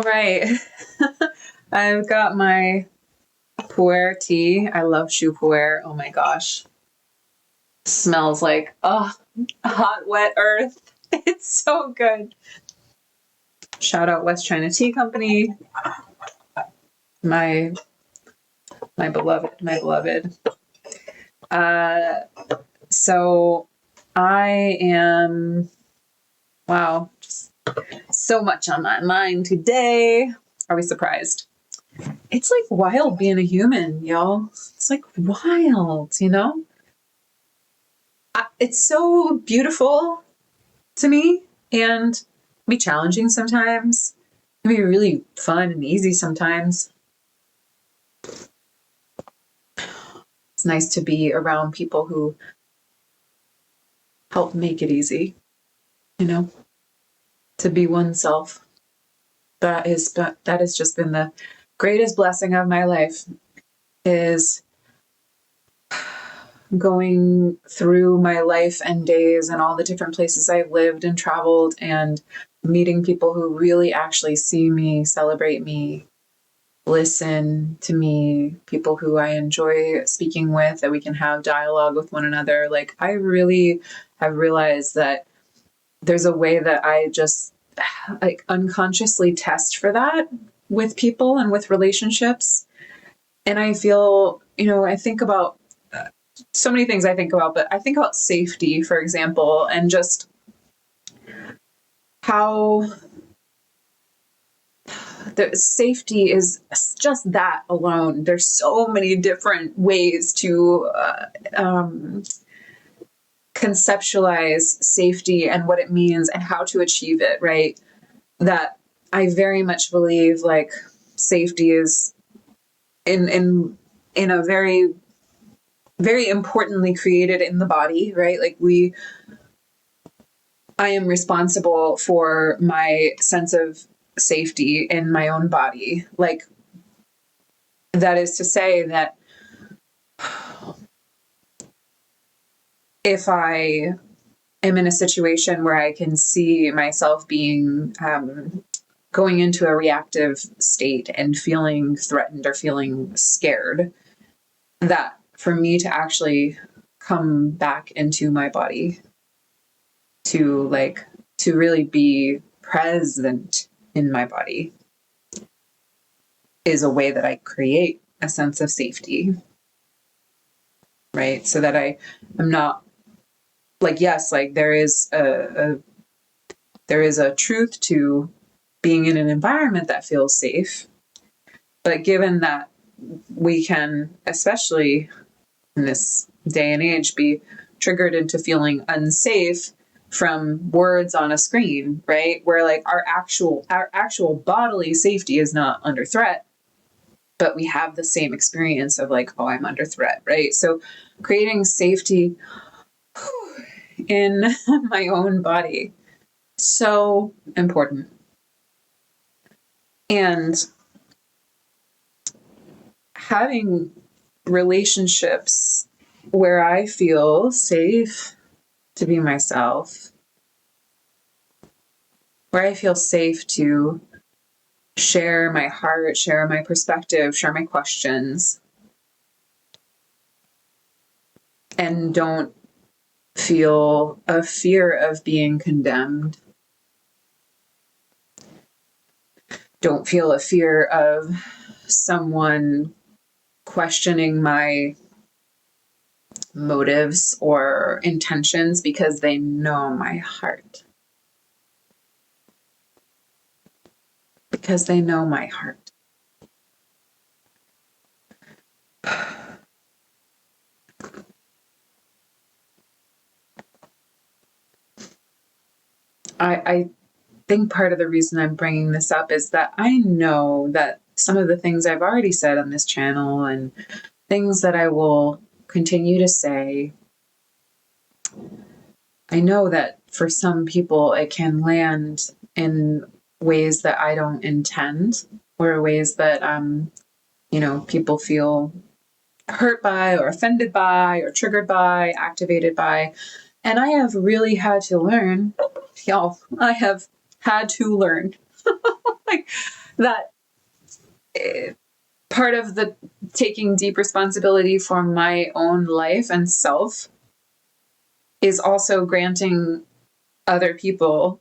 All right. I've got my pu'er tea. I love shu pu'er. Oh my gosh. Smells like, hot, wet earth. It's so good. Shout out West China Tea Company. My beloved. So I am, wow, just so much on my mind today. Are we surprised? It's like wild being a human, y'all. It's like wild, It's so beautiful to me and can be challenging sometimes. It can be really fun and easy sometimes. It's nice to be around people who help make it easy, to be oneself. That has just been the greatest blessing of my life, is going through my life and days and all the different places I've lived and traveled and meeting people who really actually see me, celebrate me, listen to me, people who I enjoy speaking with, that we can have dialogue with one another. Like, I really have realized that there's a way that I just unconsciously test for that with people and with relationships. And I feel, I think about so many things but I think about safety, for example, and just how the safety is just that alone. There's so many different ways to conceptualize safety and what it means and how to achieve it, right? That I very much believe like safety is in a very, very importantly created in the body, right? Like I am responsible for my sense of safety in my own body. Like, that is to say that if I am in a situation where I can see myself being going into a reactive state and feeling threatened or feeling scared, that for me to actually come back into my body, to really be present in my body, is a way that I create a sense of safety, right? So that I am not like, yes, like there is a truth to being in an environment that feels safe. But given that we can, especially in this day and age, be triggered into feeling unsafe from words on a screen, right? Where like our actual bodily safety is not under threat, but we have the same experience of like, oh, I'm under threat, right? So creating safety in my own body, so important. And having relationships where I feel safe to be myself, where I feel safe to share my heart, share my perspective, share my questions, and don't feel a fear of being condemned. Don't feel a fear of someone questioning my motives or intentions, because they know my heart. Because they know my heart. I think part of the reason I'm bringing this up is that I know that some of the things I've already said on this channel and things that I will continue to say, I know that for some people it can land in ways that I don't intend, or ways that people feel hurt by or offended by or triggered by, activated by. And I have really had to learn, y'all, I have had to learn like that part of the taking deep responsibility for my own life and self is also granting other people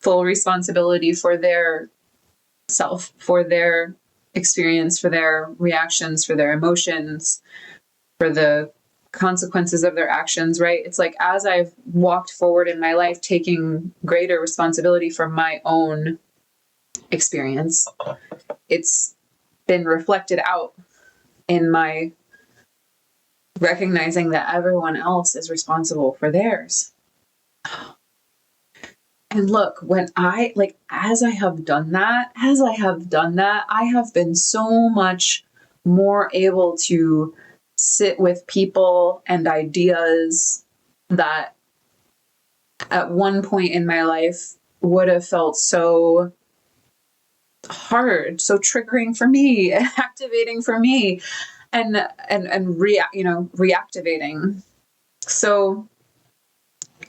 full responsibility for their self, for their experience, for their reactions, for their emotions, for the consequences of their actions, right? It's like as I've walked forward in my life, taking greater responsibility for my own experience, it's been reflected out in my recognizing that everyone else is responsible for theirs. And look, when I like, as I have done that, I have been so much more able to sit with people and ideas that at one point in my life would have felt so hard, so triggering for me, activating for me, and reactivating. So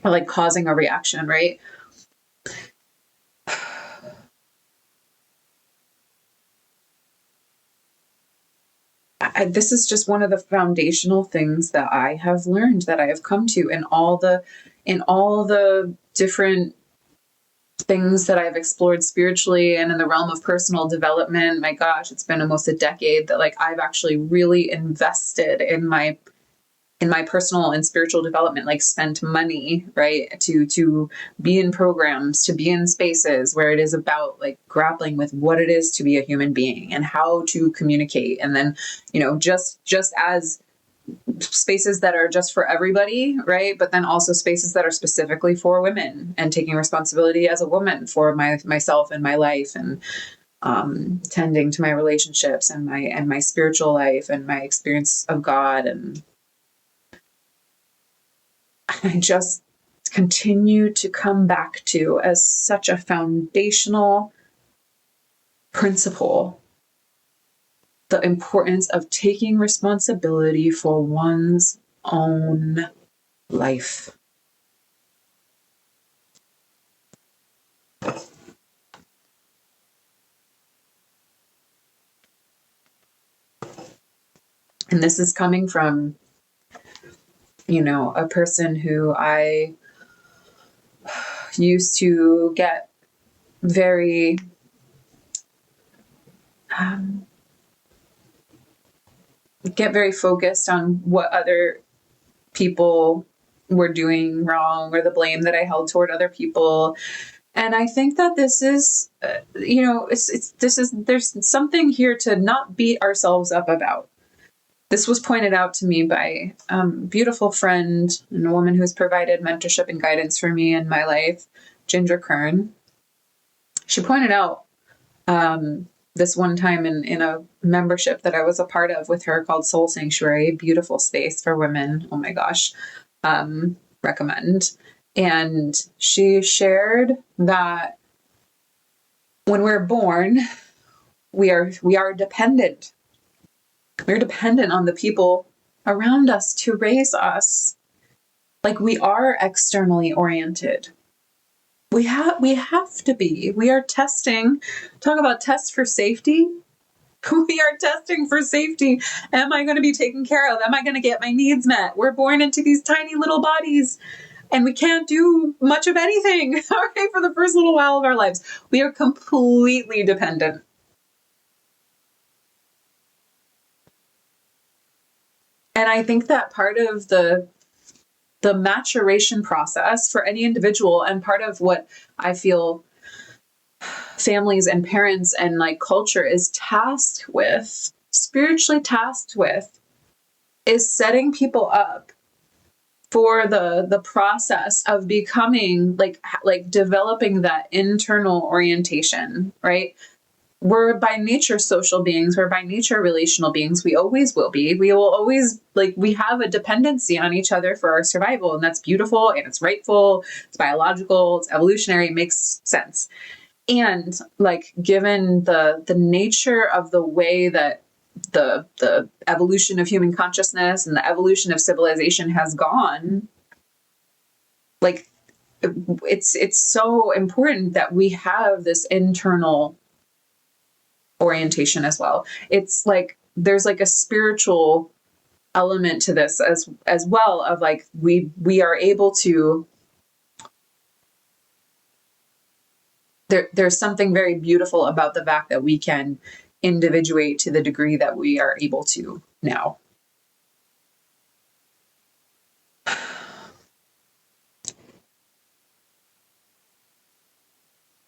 like causing a reaction, right? This is just one of the foundational things that I have learned, that I have come to in all the different things that I've explored spiritually and in the realm of personal development. My gosh, it's been almost a decade that like I've actually really invested in my personal and spiritual development, like spent money, right, to be in programs, to be in spaces where it is about like grappling with what it is to be a human being and how to communicate. And then, just as spaces that are just for everybody, right, but then also spaces that are specifically for women, and taking responsibility as a woman for myself and my life, and tending to my relationships and my spiritual life and my experience of God. And I just continue to come back to as such a foundational principle the importance of taking responsibility for one's own life. And this is coming from, a person who I used to get very focused on what other people were doing wrong, or the blame that I held toward other people. And I think that this is, there's something here to not beat ourselves up about. This was pointed out to me by a beautiful friend and a woman who's provided mentorship and guidance for me in my life, Ginger Kern. She pointed out this one time in a membership that I was a part of with her called Soul Sanctuary, beautiful space for women. Oh my gosh. Recommend. And she shared that when we're born, we are dependent. We're dependent on the people around us to raise us. Like, we are externally oriented. We have to be. We are testing. Talk about test for safety. We are testing for safety. Am I going to be taken care of? Am I going to get my needs met? We're born into these tiny little bodies, and we can't do much of anything, okay, for the first little while of our lives. We are completely dependent. And I think that part of the maturation process for any individual, and part of what I feel families and parents and like culture is spiritually tasked with, is setting people up for the process of becoming like developing that internal orientation, right? We're by nature social beings. We're by nature relational beings. We always will be. We will always, we have a dependency on each other for our survival. And that's beautiful, and it's rightful. It's biological. It's evolutionary. It makes sense. And given the nature of the way that the evolution of human consciousness and the evolution of civilization has gone, it's so important that we have this internal orientation as well. It's like there's like a spiritual element to this as well, of like we are able to, there's something very beautiful about the fact that we can individuate to the degree that we are able to now.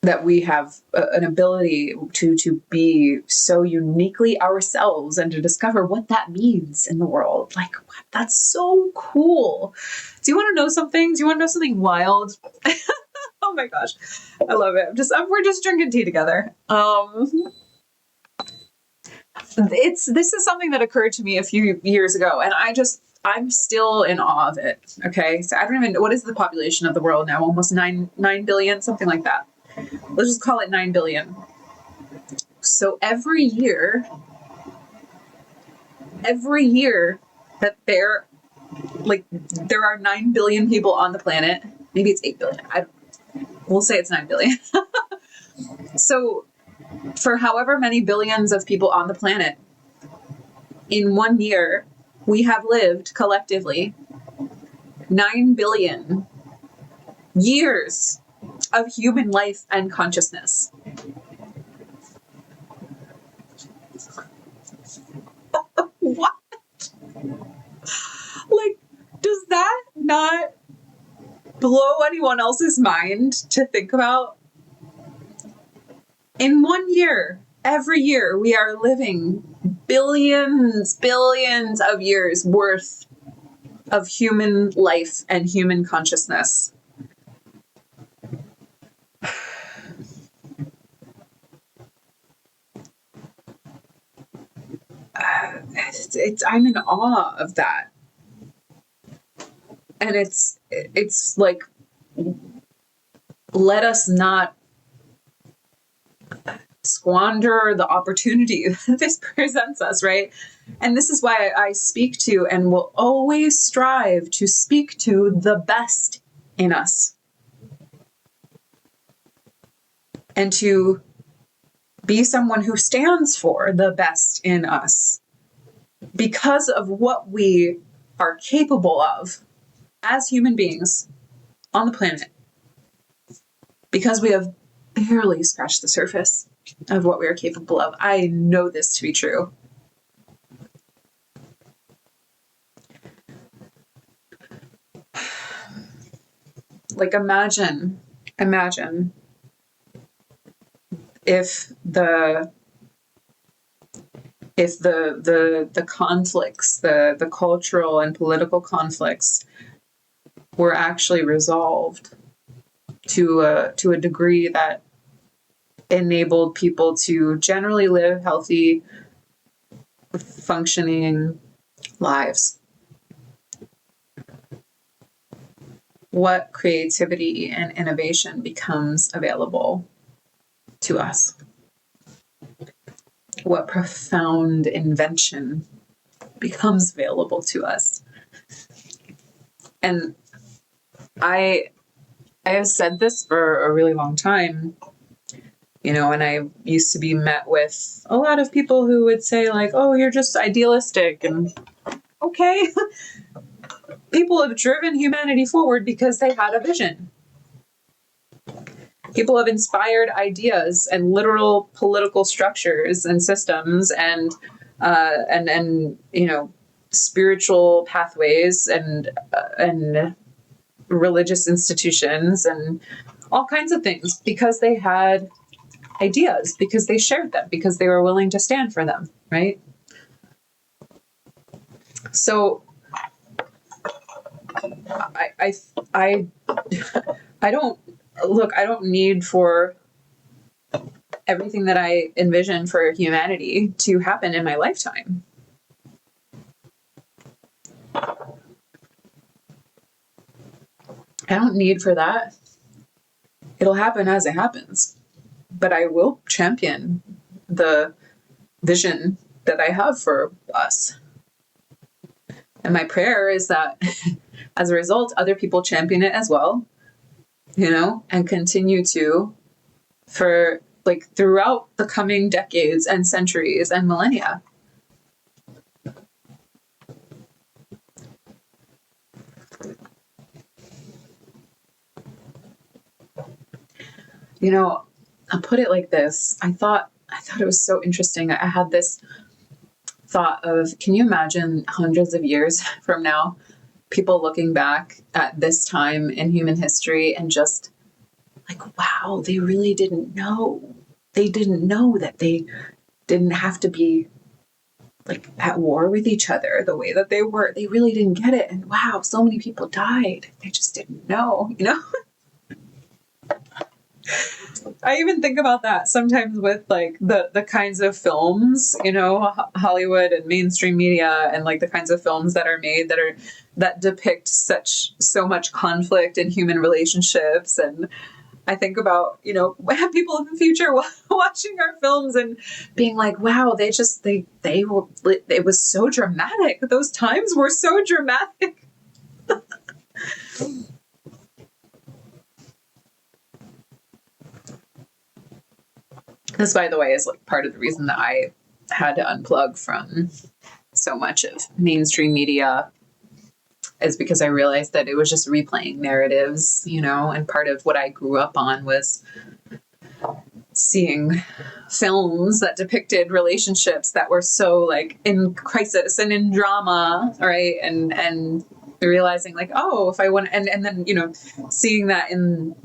That we have an ability to be so uniquely ourselves and to discover what that means in the world. Like, that's so cool. Do you want to know something? Do you want to know something wild? Oh my gosh, I love it. We're just drinking tea together. This is something that occurred to me a few years ago, and I'm still in awe of it. Okay, so I don't even know, what is the population of the world now? Almost 9 billion, something like that. Let's just call it 9 billion. So every year that there are 9 billion people on the planet, maybe it's 8 billion. We'll say it's 9 billion. So for however many billions of people on the planet, in 1 year, we have lived collectively 9 billion years of human life and consciousness. What? Like, does that not blow anyone else's mind to think about? In 1 year, every year, we are living billions of years worth of human life and human consciousness. I'm in awe of that. And it's like, let us not squander the opportunity that this presents us, right? And this is why I speak to and will always strive to speak to the best in us. And to be someone who stands for the best in us because of what we are capable of as human beings on the planet. Because we have barely scratched the surface of what we are capable of. I know this to be true. Like, imagine if the conflicts, the cultural and political conflicts were actually resolved to a degree that enabled people to generally live healthy, functioning lives. What creativity and innovation becomes available to us? What profound invention becomes available to us? And I have said this for a really long time, and I used to be met with a lot of people who would say, like, oh, you're just idealistic. And okay, people have driven humanity forward because they had a vision. People have inspired ideas and literal political structures and systems and spiritual pathways and religious institutions and all kinds of things because they had ideas, because they shared them, because they were willing to stand for them, right? So I don't need for everything that I envision for humanity to happen in my lifetime. I don't need for that. It'll happen as it happens. But I will champion the vision that I have for us. And my prayer is that as a result, other people champion it as well, and continue to, for like throughout the coming decades and centuries and millennia. You know, I'll put it like this. I thought it was so interesting. I had this thought of, can you imagine hundreds of years from now, people looking back at this time in human history and just like, wow, they really didn't know. They didn't know that they didn't have to be like at war with each other the way that they were. They really didn't get it. And wow, so many people died. They just didn't know, you know? I even think about that sometimes with like the kinds of films, you know, Hollywood and mainstream media, and like the kinds of films that are made that depict so much conflict in human relationships. And I think about, you know, people in the future watching our films and being like, wow, they were, it was so dramatic. Those times were so dramatic. This, by the way, is like part of the reason that I had to unplug from so much of mainstream media, is because I realized that it was just replaying narratives, you know, and part of what I grew up on was seeing films that depicted relationships that were so like in crisis and in drama, right? And realizing like, oh, if I want, and then, you know, seeing that in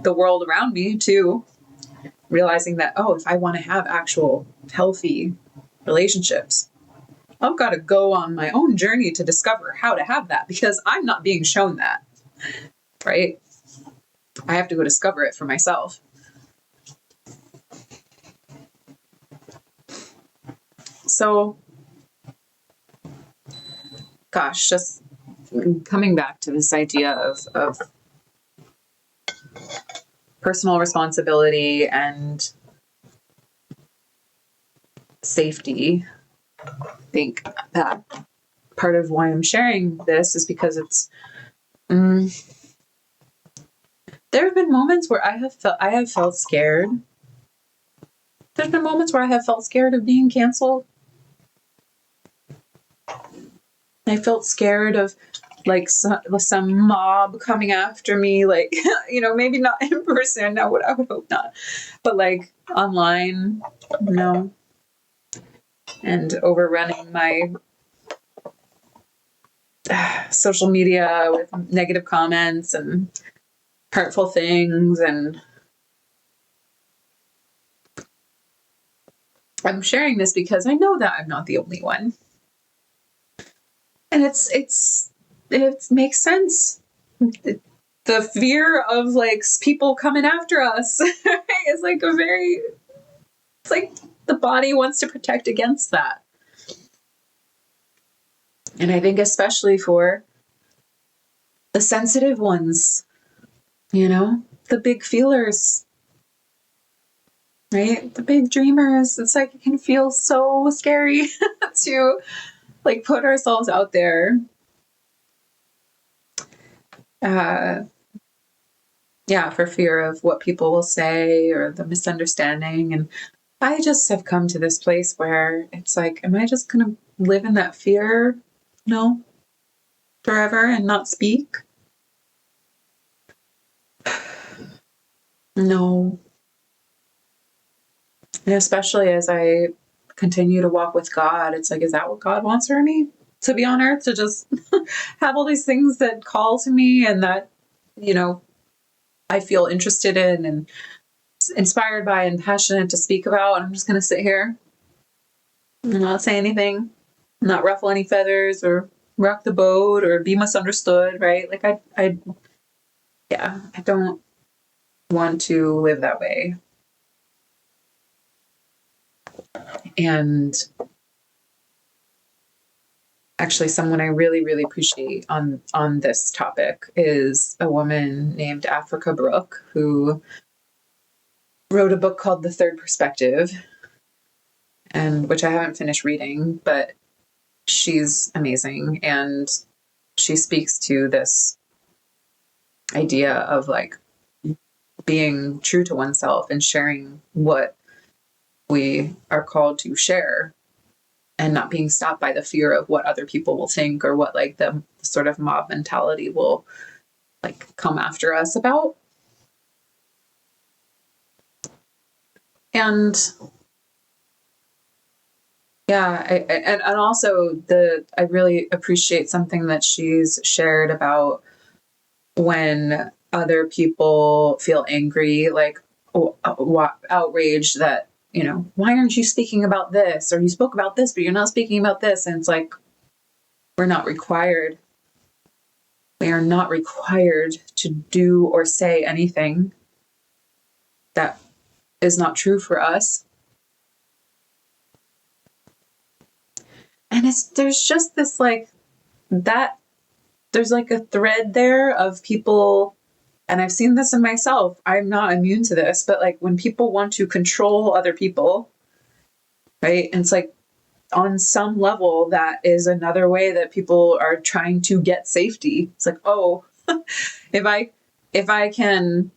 the world around me too, realizing that, oh, if I want to have actual healthy relationships, I've got to go on my own journey to discover how to have that, because I'm not being shown that, right? I have to go discover it for myself. So, gosh, just coming back to this idea of personal responsibility and safety, I think that part of why I'm sharing this is because it's there have been moments where I have felt scared. There's been moments where I have felt scared of being canceled. I felt scared of like some mob coming after me, like, you know, maybe not in person. I would hope not, but like online, you know, and overrunning my social media with negative comments and hurtful things. And I'm sharing this because I know that I'm not the only one. And it makes sense. The fear of like people coming after us is like it's like the body wants to protect against that. And I think especially for the sensitive ones, you know, the big feelers, right? The big dreamers. It's like it can feel so scary to like put ourselves out there. For fear of what people will say or the misunderstanding. And I just have come to this place where it's like, am I just going to live in that fear, forever and not speak? No. And especially as I continue to walk with God, it's like, is that what God wants for me? To be on earth, to just have all these things that call to me and that, you know, I feel interested in and inspired by and passionate to speak about. And I'm just going to sit here and not say anything, not ruffle any feathers or rock the boat or be misunderstood, right? Like I don't want to live that way. And actually, someone I really, really appreciate on this topic is a woman named Africa Brooke, who wrote a book called The Third Perspective, and which I haven't finished reading, but she's amazing. And she speaks to this idea of like being true to oneself and sharing what we are called to share, and not being stopped by the fear of what other people will think, or what like the sort of mob mentality will like come after us about. And yeah, and also I really appreciate something that she's shared about when other people feel angry, like outraged that, why aren't you speaking about this? Or you spoke about this, but you're not speaking about this. And it's like, we're not required. We are not required to do or say anything that is not true for us. And there's just this like that, there's like a thread there of people, and I've seen this in myself. I'm not immune to this, but like when people want to control other people, right? And it's like on some level, that is another way that people are trying to get safety. It's like, oh, if I can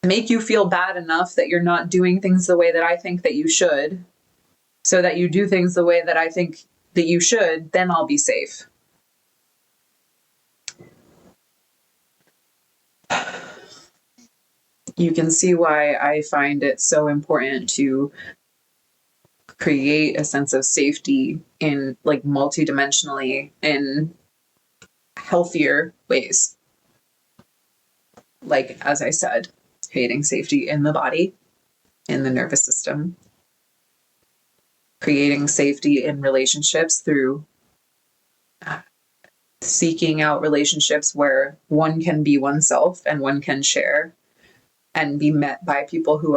make you feel bad enough that you're not doing things the way that I think that you should, so that you do things the way that I think that you should, then I'll be safe. You can see why I find it so important to create a sense of safety in like multidimensionally in healthier ways. Like, as I said, creating safety in the body, in the nervous system, creating safety in relationships through seeking out relationships where one can be oneself and one can share and be met by people who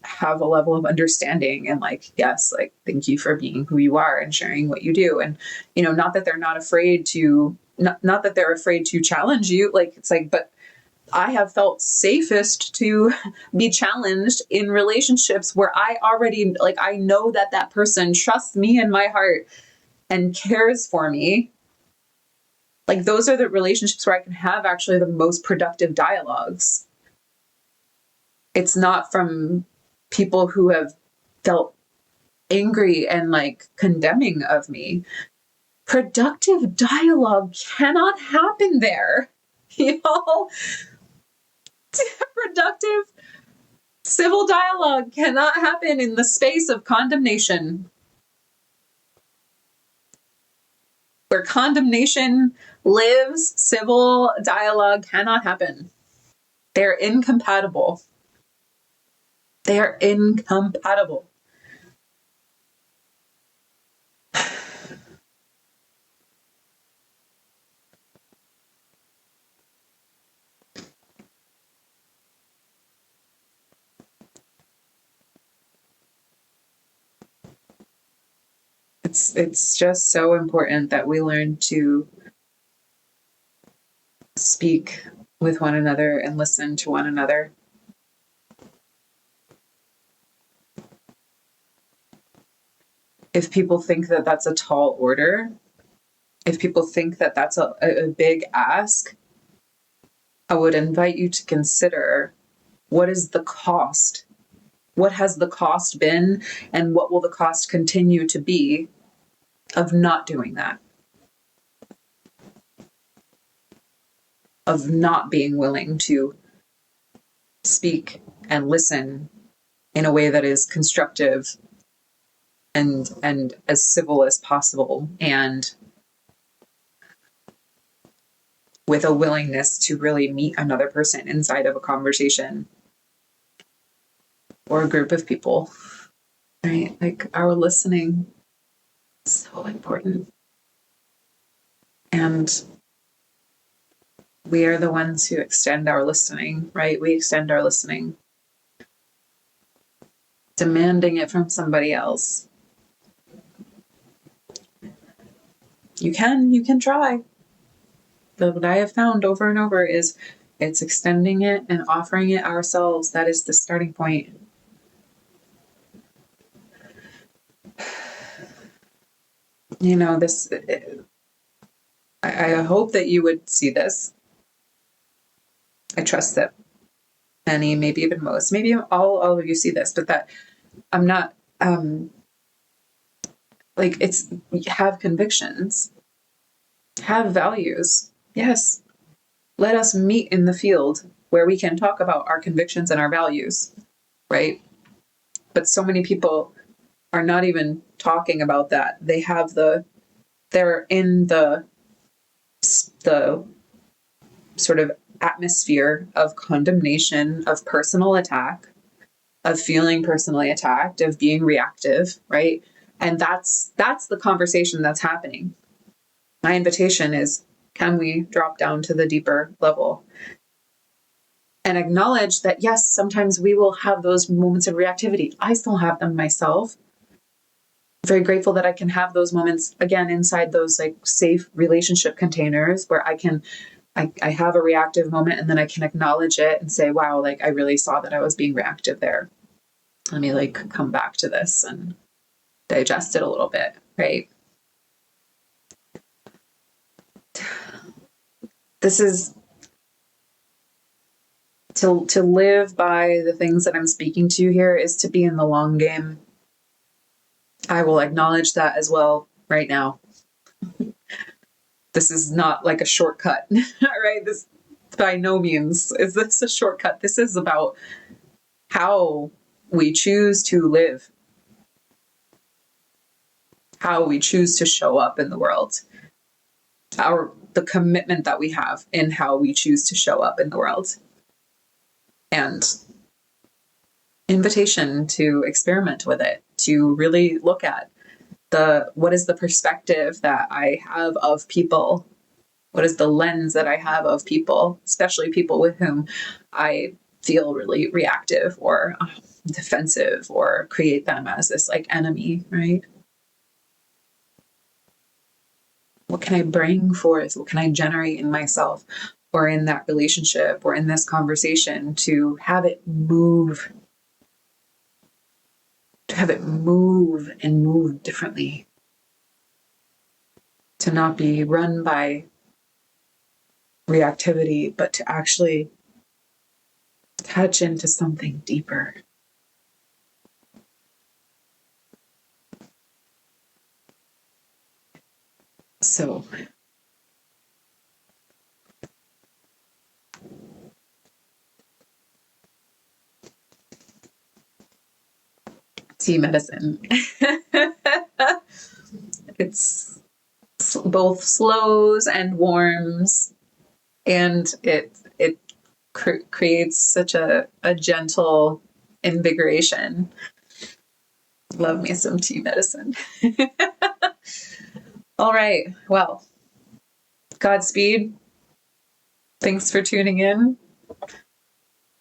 have a level of understanding and like, yes, like, thank you for being who you are and sharing what you do. And, not that they're not afraid to, not that they're afraid to challenge you. Like, it's like, but I have felt safest to be challenged in relationships where I already, like, I know that that person trusts me in my heart and cares for me. Like, those are the relationships where I can have actually the most productive dialogues. It's not from people who have felt angry and like condemning of me. Productive dialogue cannot happen there. Productive civil dialogue cannot happen in the space of condemnation. Where condemnation lives, civil dialogue cannot happen. They're incompatible. They are incompatible. It's just so important that we learn to speak with one another and listen to one another. If people think that that's a tall order, if people think that that's a big ask, I would invite you to consider, what is the cost? What has the cost been, and what will the cost continue to be of not doing that? Of not being willing to speak and listen in a way that is constructive and as civil as possible, and with a willingness to really meet another person inside of a conversation or a group of people, right? Like, our listening is so important. And we are the ones who extend our listening, right? We extend our listening. Demanding it from somebody else. You can try. But what I have found over and over is it's extending it and offering it ourselves. That is the starting point. This, I hope that you would see this. I trust that many, maybe even most, maybe all of you see this, but that I'm not, like, it's, have convictions, have values. Yes. Let us meet in the field where we can talk about our convictions and our values, right? But so many people are not even talking about that. They're in the sort of atmosphere of condemnation, of personal attack, of feeling personally attacked, of being reactive, right? And that's the conversation that's happening. My invitation is, can we drop down to the deeper level and acknowledge that, yes, sometimes we will have those moments of reactivity. I still have them myself. I'm very grateful that I can have those moments again inside those like safe relationship containers where I have a reactive moment and then I can acknowledge it and say, wow, like I really saw that I was being reactive there. Let me like come back to this and digest it a little bit, right? This is to live by the things that I'm speaking to here is to be in the long game. I will acknowledge that as well right now. This is not like a shortcut, right? This by no means is this a shortcut. This is about how we choose to live, how we choose to show up in the world, the commitment that we have in how we choose to show up in the world. And invitation to experiment with it, to really look at what is the perspective that I have of people? What is the lens that I have of people, especially people with whom I feel really reactive or defensive or create them as this like enemy, right? What can I bring forth? What can I generate in myself or in that relationship or in this conversation to have it move, and move differently, to not be run by reactivity, but to actually touch into something deeper. So tea medicine. It's both slows and warms, and it creates such a gentle invigoration. Love me some tea medicine. All right. Well, Godspeed. Thanks for tuning in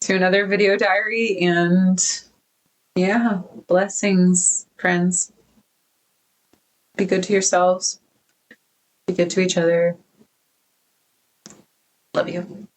to another video diary, and yeah, blessings, friends. Be good to yourselves. Be good to each other. Love you.